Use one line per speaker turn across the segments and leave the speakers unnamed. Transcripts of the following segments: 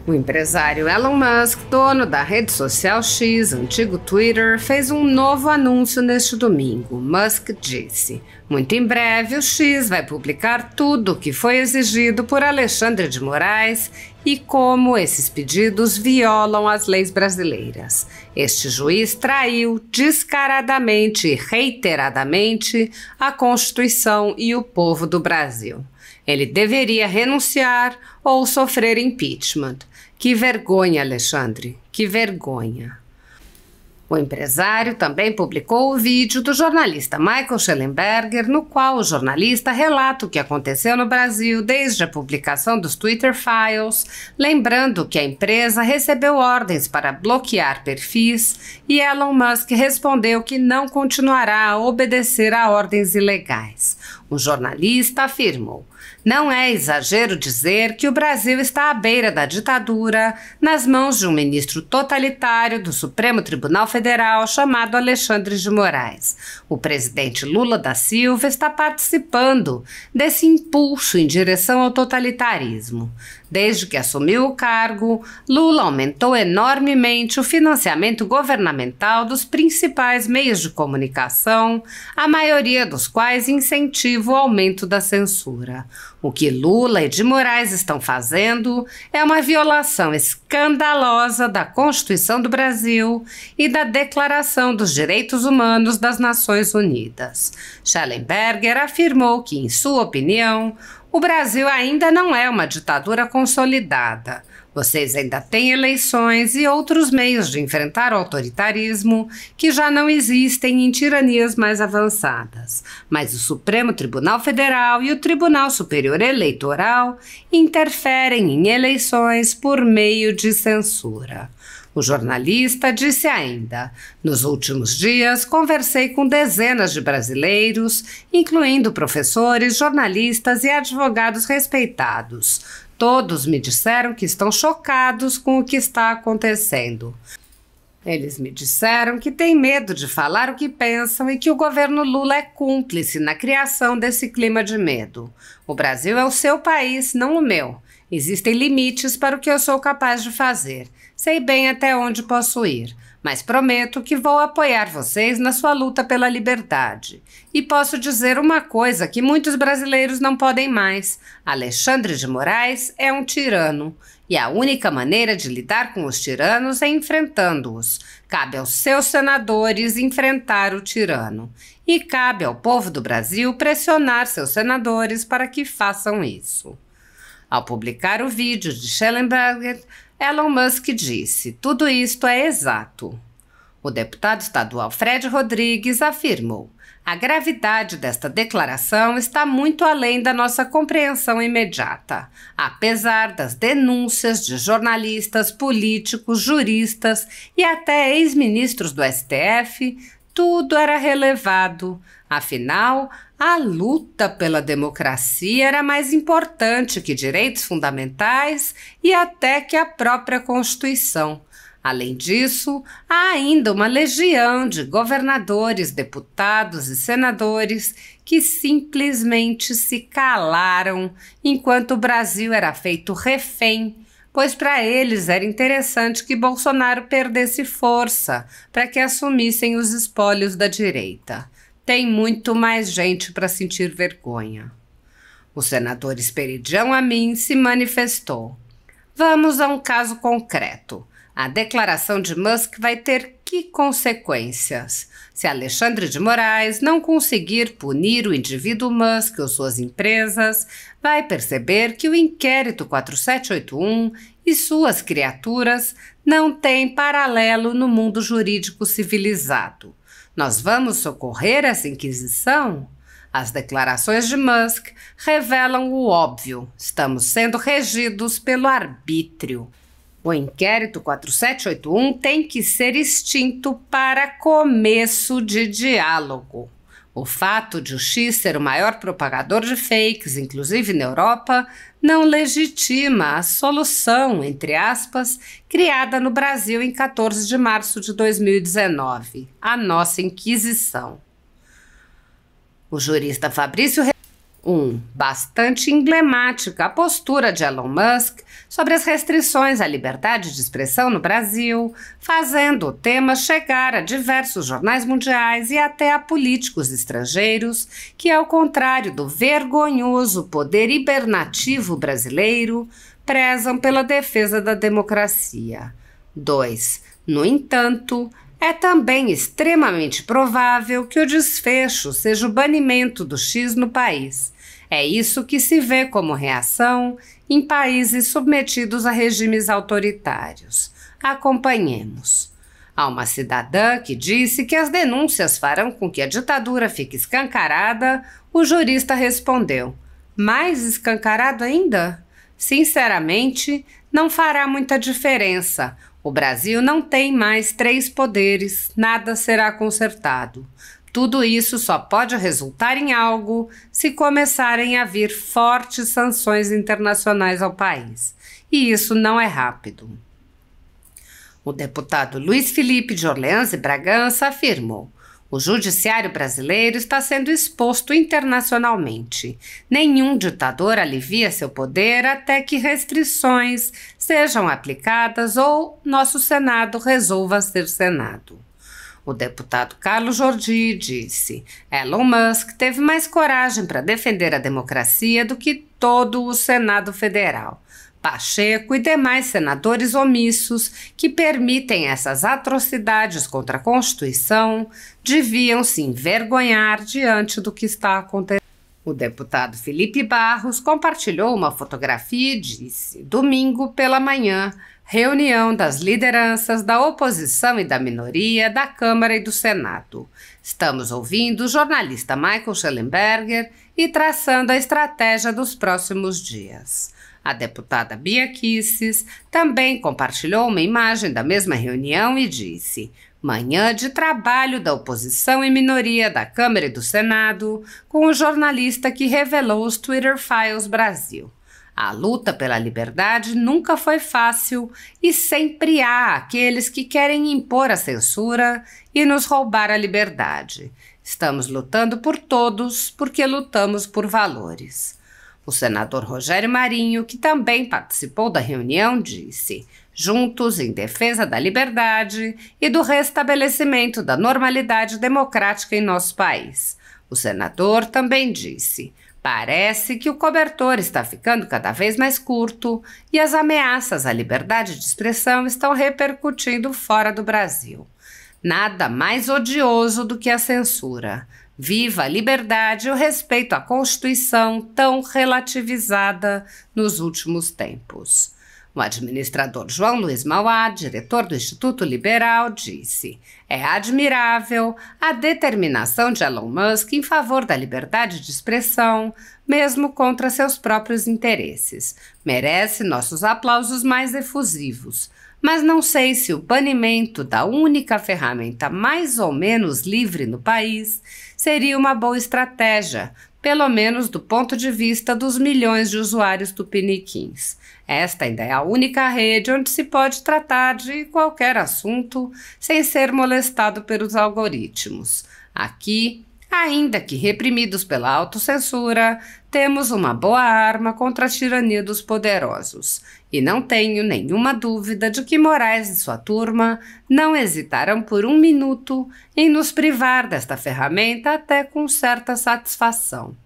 O empresário Elon Musk, dono da rede social X, antigo Twitter, fez um novo anúncio neste domingo. Musk disse: muito em breve o X vai publicar tudo o que foi exigido por Alexandre de Moraes e como esses pedidos violam as leis brasileiras. Este juiz traiu descaradamente e reiteradamente a Constituição e o povo do Brasil. Ele deveria renunciar ou sofrer impeachment. Que vergonha, Alexandre, que vergonha. O empresário também publicou o vídeo do jornalista Michael Shellenberger, no qual o jornalista relata o que aconteceu no Brasil desde a publicação dos Twitter Files, lembrando que a empresa recebeu ordens para bloquear perfis e Elon Musk respondeu que não continuará a obedecer a ordens ilegais. O jornalista afirmou: não é exagero dizer que o Brasil está à beira da ditadura, nas mãos de um ministro totalitário do Supremo Tribunal Federal chamado Alexandre de Moraes. O presidente Lula da Silva está participando desse impulso em direção ao totalitarismo. Desde que assumiu o cargo, Lula aumentou enormemente o financiamento governamental dos principais meios de comunicação, a maioria dos quais incentiva o aumento da censura. O que Lula e de Moraes estão fazendo é uma violação escandalosa da Constituição do Brasil e da Declaração dos Direitos Humanos das Nações Unidas. Shellenberger afirmou que, em sua opinião, o Brasil ainda não é uma ditadura consolidada. Vocês ainda têm eleições e outros meios de enfrentar o autoritarismo que já não existem em tiranias mais avançadas. Mas o Supremo Tribunal Federal e o Tribunal Superior Eleitoral interferem em eleições por meio de censura. O jornalista disse ainda: nos últimos dias conversei com dezenas de brasileiros, incluindo professores, jornalistas e advogados respeitados. Todos me disseram que estão chocados com o que está acontecendo. Eles me disseram que têm medo de falar o que pensam e que o governo Lula é cúmplice na criação desse clima de medo. O Brasil é o seu país, não o meu. Existem limites para o que eu sou capaz de fazer. Sei bem até onde posso ir, mas prometo que vou apoiar vocês na sua luta pela liberdade. E posso dizer uma coisa que muitos brasileiros não podem mais: Alexandre de Moraes é um tirano. E a única maneira de lidar com os tiranos é enfrentando-os. Cabe aos seus senadores enfrentar o tirano. E cabe ao povo do Brasil pressionar seus senadores para que façam isso. Ao publicar o vídeo de Shellenberger, Elon Musk disse: tudo isto é exato. O deputado estadual Fred Rodrigues afirmou: a gravidade desta declaração está muito além da nossa compreensão imediata. Apesar das denúncias de jornalistas, políticos, juristas e até ex-ministros do STF, tudo era relevado. Afinal, a luta pela democracia era mais importante que direitos fundamentais e até que a própria Constituição. Além disso, há ainda uma legião de governadores, deputados e senadores que simplesmente se calaram enquanto o Brasil era feito refém, pois para eles era interessante que Bolsonaro perdesse força para que assumissem os espólios da direita. Tem muito mais gente para sentir vergonha. O senador Esperidião Amin se manifestou. Vamos a um caso concreto. A declaração de Musk vai ter que consequências? Se Alexandre de Moraes não conseguir punir o indivíduo Musk ou suas empresas, vai perceber que o inquérito 4781 e suas criaturas não têm paralelo no mundo jurídico civilizado. Nós vamos socorrer essa inquisição? As declarações de Musk revelam o óbvio: estamos sendo regidos pelo arbítrio. O inquérito 4781 tem que ser extinto para começo de diálogo. O fato de o X ser o maior propagador de fakes, inclusive na Europa, não legitima a solução, entre aspas, criada no Brasil em 14 de março de 2019, a nossa Inquisição. O jurista Fabrício Bastante emblemática a postura de Elon Musk sobre as restrições à liberdade de expressão no Brasil, fazendo o tema chegar a diversos jornais mundiais e até a políticos estrangeiros que, ao contrário do vergonhoso poder hibernativo brasileiro, prezam pela defesa da democracia. 2. No entanto, é também extremamente provável que o desfecho seja o banimento do X no país. É isso que se vê como reação em países submetidos a regimes autoritários. Acompanhemos. Há uma cidadã que disse que as denúncias farão com que a ditadura fique escancarada. O jurista respondeu: mais escancarado ainda? Sinceramente, não fará muita diferença. O Brasil não tem mais 3 poderes, nada será consertado. Tudo isso só pode resultar em algo se começarem a vir fortes sanções internacionais ao país. E isso não é rápido. O deputado Luiz Felipe de Orleans e Bragança afirmou: o judiciário brasileiro está sendo exposto internacionalmente. Nenhum ditador alivia seu poder até que restrições sejam aplicadas ou nosso Senado resolva ser Senado. O deputado Carlos Jordi disse: Elon Musk teve mais coragem para defender a democracia do que todo o Senado Federal. Pacheco e demais senadores omissos que permitem essas atrocidades contra a Constituição deviam se envergonhar diante do que está acontecendo. O deputado Felipe Barros compartilhou uma fotografia e disse: domingo pela manhã, reunião das lideranças da oposição e da minoria da Câmara e do Senado. Estamos ouvindo o jornalista Michael Schellenberger e traçando a estratégia dos próximos dias. A deputada Bia Kicis também compartilhou uma imagem da mesma reunião e disse: manhã de trabalho da oposição e minoria da Câmara e do Senado, com o jornalista que revelou os Twitter Files Brasil. A luta pela liberdade nunca foi fácil e sempre há aqueles que querem impor a censura e nos roubar a liberdade. Estamos lutando por todos porque lutamos por valores. O senador Rogério Marinho, que também participou da reunião, disse: juntos em defesa da liberdade e do restabelecimento da normalidade democrática em nosso país. O senador também disse: parece que o cobertor está ficando cada vez mais curto e as ameaças à liberdade de expressão estão repercutindo fora do Brasil. Nada mais odioso do que a censura. Viva a liberdade e o respeito à Constituição tão relativizada nos últimos tempos. O administrador João Luiz Mauá, diretor do Instituto Liberal, disse: é admirável a determinação de Elon Musk em favor da liberdade de expressão, mesmo contra seus próprios interesses. Merece nossos aplausos mais efusivos. Mas não sei se o banimento da única ferramenta mais ou menos livre no país seria uma boa estratégia, pelo menos do ponto de vista dos milhões de usuários tupiniquins. Esta ainda é a única rede onde se pode tratar de qualquer assunto sem ser molestado pelos algoritmos. Aqui, ainda que reprimidos pela autocensura, temos uma boa arma contra a tirania dos poderosos. E não tenho nenhuma dúvida de que Moraes e sua turma não hesitarão por um minuto em nos privar desta ferramenta até com certa satisfação.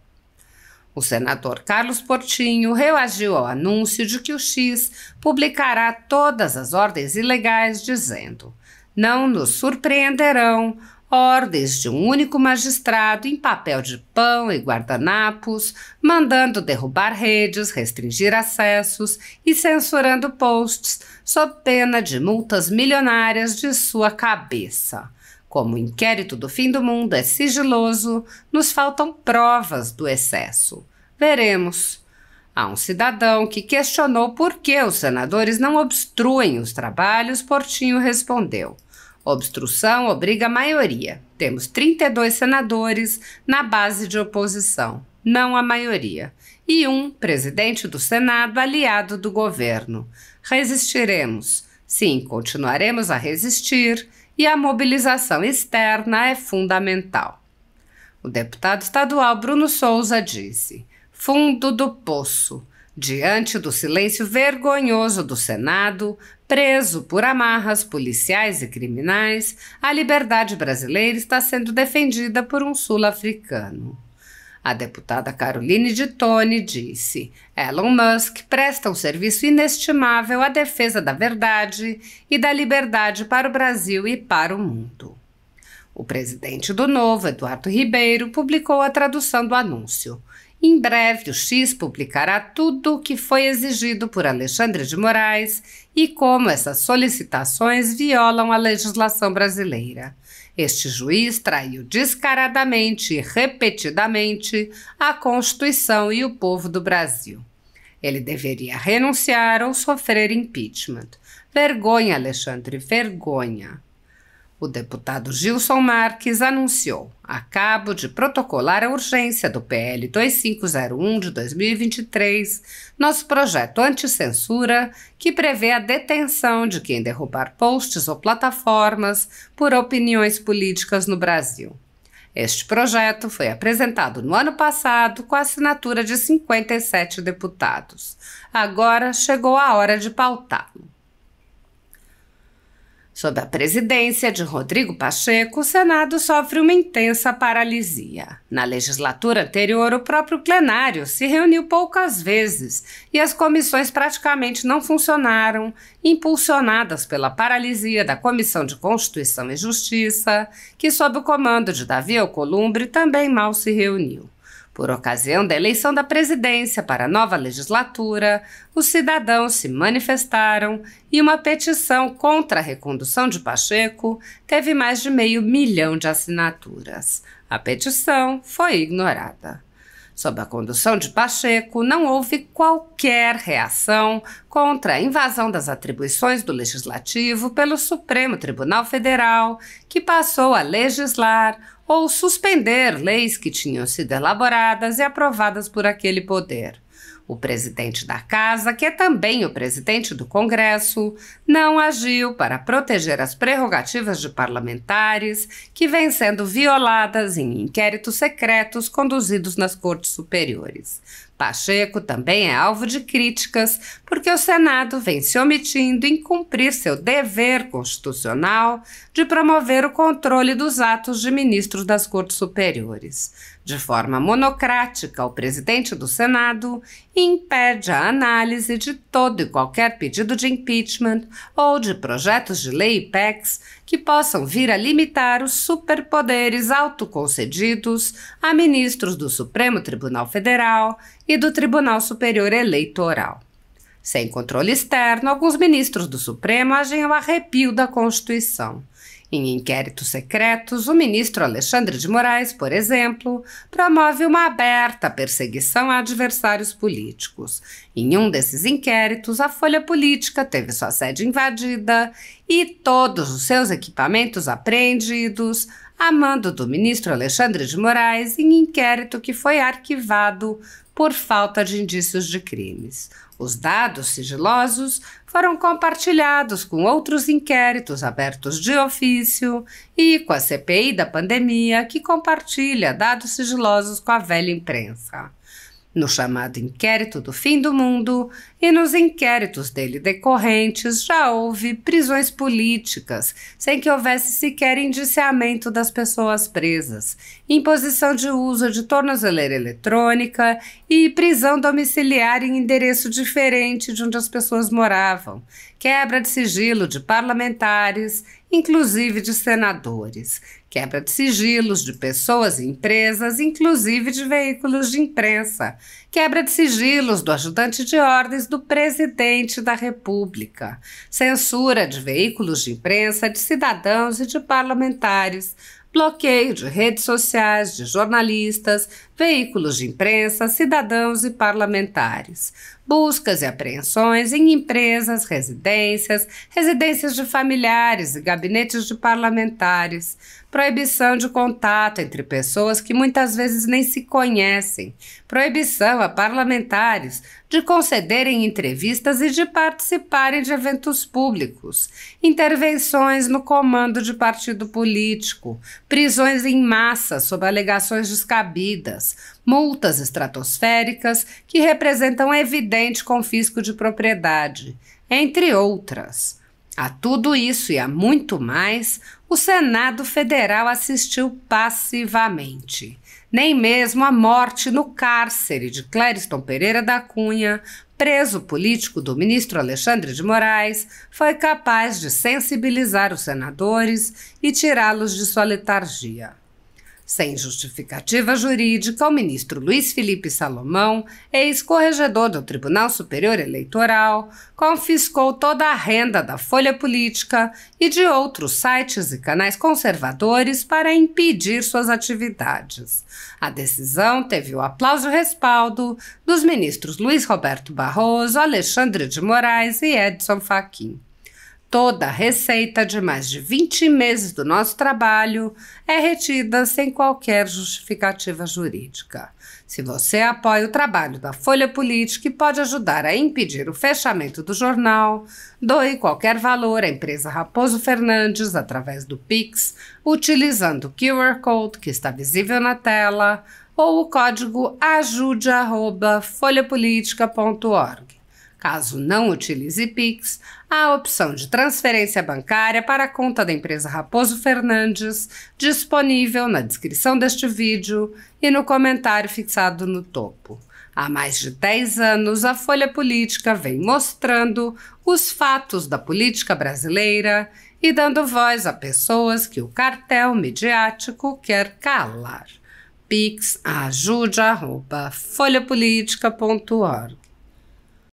O senador Carlos Portinho reagiu ao anúncio de que o X publicará todas as ordens ilegais, dizendo: não nos surpreenderão ordens de um único magistrado em papel de pão e guardanapos, mandando derrubar redes, restringir acessos e censurando posts sob pena de multas milionárias de sua cabeça. Como o inquérito do fim do mundo é sigiloso, nos faltam provas do excesso. Veremos. A um cidadão que questionou por que os senadores não obstruem os trabalhos, Portinho respondeu: obstrução obriga a maioria. Temos 32 senadores na base de oposição, não a maioria, e um presidente do Senado aliado do governo. Resistiremos. Sim, continuaremos a resistir e a mobilização externa é fundamental. O deputado estadual Bruno Souza disse: fundo do poço. Diante do silêncio vergonhoso do Senado, preso por amarras policiais e criminais, a liberdade brasileira está sendo defendida por um sul-africano. A deputada Caroline de Tone disse: Elon Musk presta um serviço inestimável à defesa da verdade e da liberdade para o Brasil e para o mundo. O presidente do Novo, Eduardo Ribeiro, publicou a tradução do anúncio. Em breve, o X publicará tudo o que foi exigido por Alexandre de Moraes e como essas solicitações violam a legislação brasileira. Este juiz traiu descaradamente e repetidamente a Constituição e o povo do Brasil. Ele deveria renunciar ou sofrer impeachment. Vergonha, Alexandre, vergonha. O deputado Gilson Marques anunciou: acabo de protocolar a urgência do PL 2501 de 2023, nosso projeto anti-censura, que prevê a detenção de quem derrubar posts ou plataformas por opiniões políticas no Brasil. Este projeto foi apresentado no ano passado com a assinatura de 57 deputados. Agora chegou a hora de pautá-lo. Sob a presidência de Rodrigo Pacheco, o Senado sofre uma intensa paralisia. Na legislatura anterior, o próprio plenário se reuniu poucas vezes e as comissões praticamente não funcionaram, impulsionadas pela paralisia da Comissão de Constituição e Justiça, que, sob o comando de Davi Alcolumbre, também mal se reuniu. Por ocasião da eleição da presidência para a nova legislatura, os cidadãos se manifestaram e uma petição contra a recondução de Pacheco teve mais de 500 mil de assinaturas. A petição foi ignorada. Sob a condução de Pacheco, não houve qualquer reação contra a invasão das atribuições do Legislativo pelo Supremo Tribunal Federal, que passou a legislar ou suspender leis que tinham sido elaboradas e aprovadas por aquele poder. O presidente da Casa, que é também o presidente do Congresso, não agiu para proteger as prerrogativas de parlamentares que vêm sendo violadas em inquéritos secretos conduzidos nas cortes superiores. Pacheco também é alvo de críticas porque o Senado vem se omitindo em cumprir seu dever constitucional de promover o controle dos atos de ministros das cortes superiores. De forma monocrática, o presidente do Senado impede a análise de todo e qualquer pedido de impeachment ou de projetos de lei e PECs que possam vir a limitar os superpoderes autoconcedidos a ministros do Supremo Tribunal Federal e do Tribunal Superior Eleitoral. Sem controle externo, alguns ministros do Supremo agem ao arrepio da Constituição. Em inquéritos secretos, o ministro Alexandre de Moraes, por exemplo, promove uma aberta perseguição a adversários políticos. Em um desses inquéritos, a Folha Política teve sua sede invadida e todos os seus equipamentos apreendidos, a mando do ministro Alexandre de Moraes, em inquérito que foi arquivado por falta de indícios de crimes. Os dados sigilosos foram compartilhados com outros inquéritos abertos de ofício e com a CPI da pandemia, que compartilha dados sigilosos com a velha imprensa. No chamado Inquérito do Fim do Mundo e nos inquéritos dele decorrentes já houve prisões políticas, sem que houvesse sequer indiciamento das pessoas presas, imposição de uso de tornozeleira eletrônica e prisão domiciliar em endereço diferente de onde as pessoas moravam, quebra de sigilo de parlamentares, inclusive de senadores, quebra de sigilos de pessoas e empresas, inclusive de veículos de imprensa, quebra de sigilos do ajudante de ordens do presidente da República, censura de veículos de imprensa, de cidadãos e de parlamentares, bloqueio de redes sociais, de jornalistas, veículos de imprensa, cidadãos e parlamentares, buscas e apreensões em empresas, residências de familiares e gabinetes de parlamentares, proibição de contato entre pessoas que muitas vezes nem se conhecem, proibição a parlamentares de concederem entrevistas e de participarem de eventos públicos, intervenções no comando de partido político, prisões em massa sob alegações descabidas, multas estratosféricas que representam evidente confisco de propriedade, entre outras. A tudo isso e a muito mais, o Senado Federal assistiu passivamente. Nem mesmo a morte no cárcere de Clériston Pereira da Cunha, preso político do ministro Alexandre de Moraes, foi capaz de sensibilizar os senadores e tirá-los de sua letargia. Sem justificativa jurídica, o ministro Luiz Felipe Salomão, ex-corregedor do Tribunal Superior Eleitoral, confiscou toda a renda da Folha Política e de outros sites e canais conservadores para impedir suas atividades. A decisão teve o aplauso e respaldo dos ministros Luiz Roberto Barroso, Alexandre de Moraes e Edson Fachin. Toda a receita de mais de 20 meses do nosso trabalho é retida sem qualquer justificativa jurídica. Se você apoia o trabalho da Folha Política e pode ajudar a impedir o fechamento do jornal, doe qualquer valor à empresa Raposo Fernandes através do Pix, utilizando o QR Code que está visível na tela ou o código ajude@folhapolitica.org. Caso não utilize Pix, há a opção de transferência bancária para a conta da empresa Raposo Fernandes, disponível na descrição deste vídeo e no comentário fixado no topo. Há mais de 10 anos, a Folha Política vem mostrando os fatos da política brasileira e dando voz a pessoas que o cartel midiático quer calar. Pix ajude@folhapolitica.org